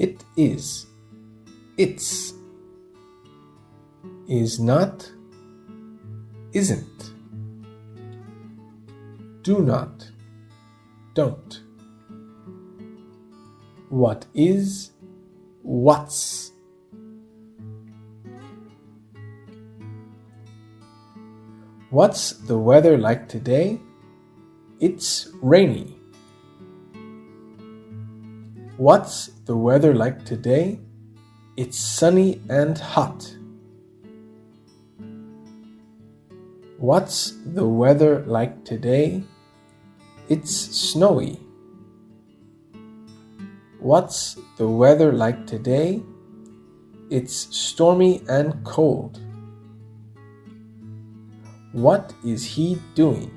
It is. It's. Is not. Isn't. Do not. Don't. What is. What's. What's the weather like today? It's rainy. What's the weather like today? It's sunny and hot. What's the weather like today? It's snowy. What's the weather like today? It's stormy and cold. What is he doing?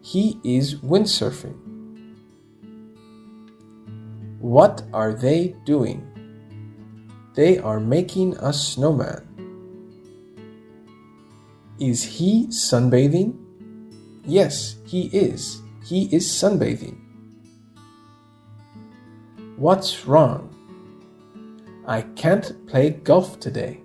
He is windsurfing. What are they doing? They are making a snowman. Is he sunbathing? Yes, he is. He is sunbathing. What's wrong? I can't play golf today.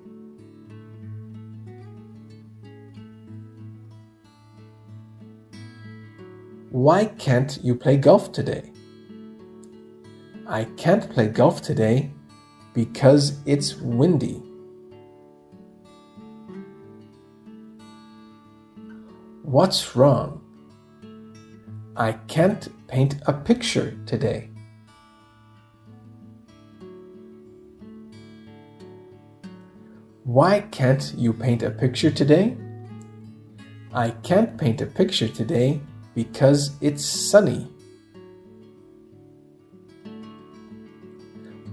Why can't you play golf today? I can't play golf today because it's windy. What's wrong? I can't paint a picture today. Why can't you paint a picture today? I can't paint a picture today because it's sunny.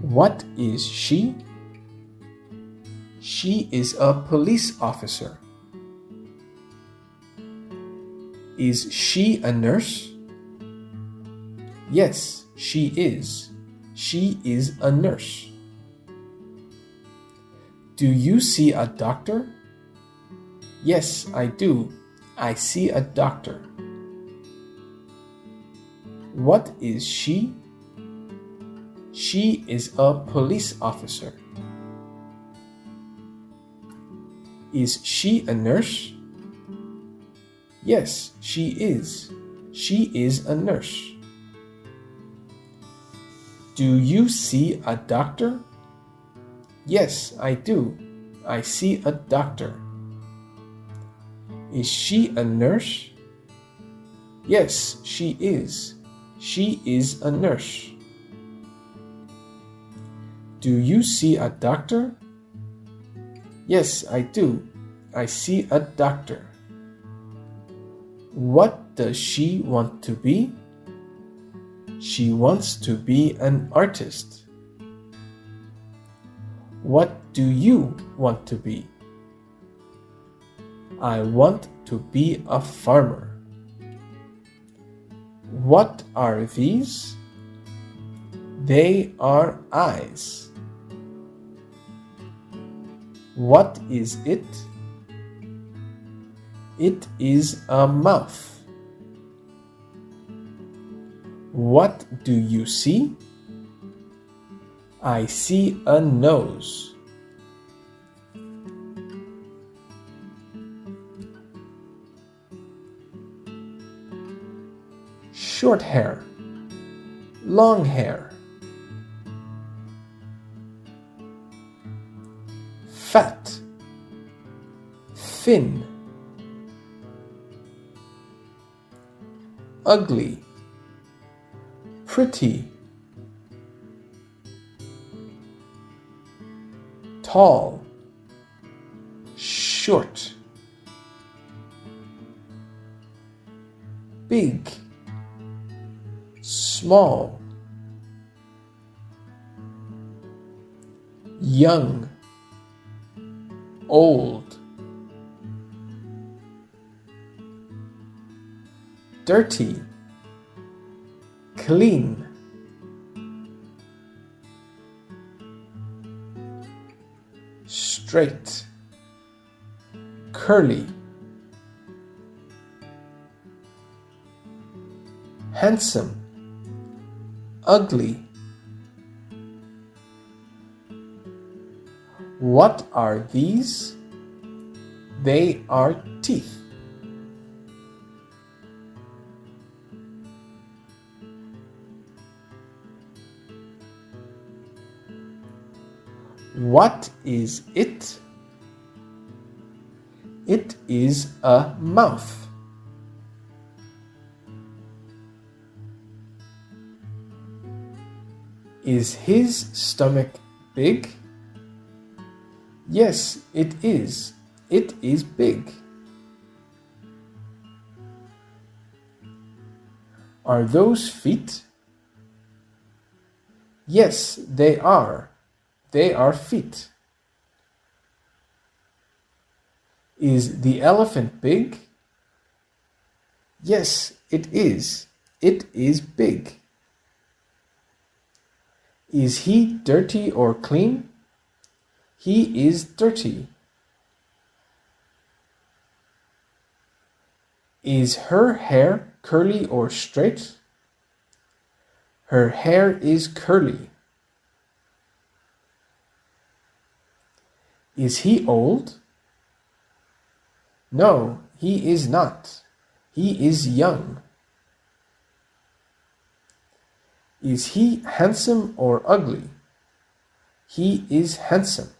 What is she? She is a police officer. Is she a nurse? Yes, she is. She is a nurse. Do you see a doctor? Yes, I do. I see a doctor. What is she? She is a police officer. Is she a nurse? Yes, she is. She is a nurse. Do you see a doctor? Yes, I do. I see a doctor. Is she a nurse? Yes, she is. She is a nurse. Do you see a doctor? Yes, I do. I see a doctor. What does she want to be? She wants to be an artist. What do you want to be? I want to be a farmer. What are these? They are eyes. What is it? It is a mouth. What do you see? I see a nose. Short hair, long hair. Fat, thin. Ugly, pretty. Tall, short. Big, small. Young, old. Dirty, clean. Straight, curly. Handsome, ugly. What are these? They are teeth. What is it? It is a mouth. Is his stomach big? Yes, it is. It is big. Are those feet? Yes, they are. They are feet. Is the elephant big? Yes, it is. It is big. Is he dirty or clean? He is dirty. Is her hair curly or straight? Her hair is curly. Is he old? No, he is not. He is young. Is he handsome or ugly? He is handsome.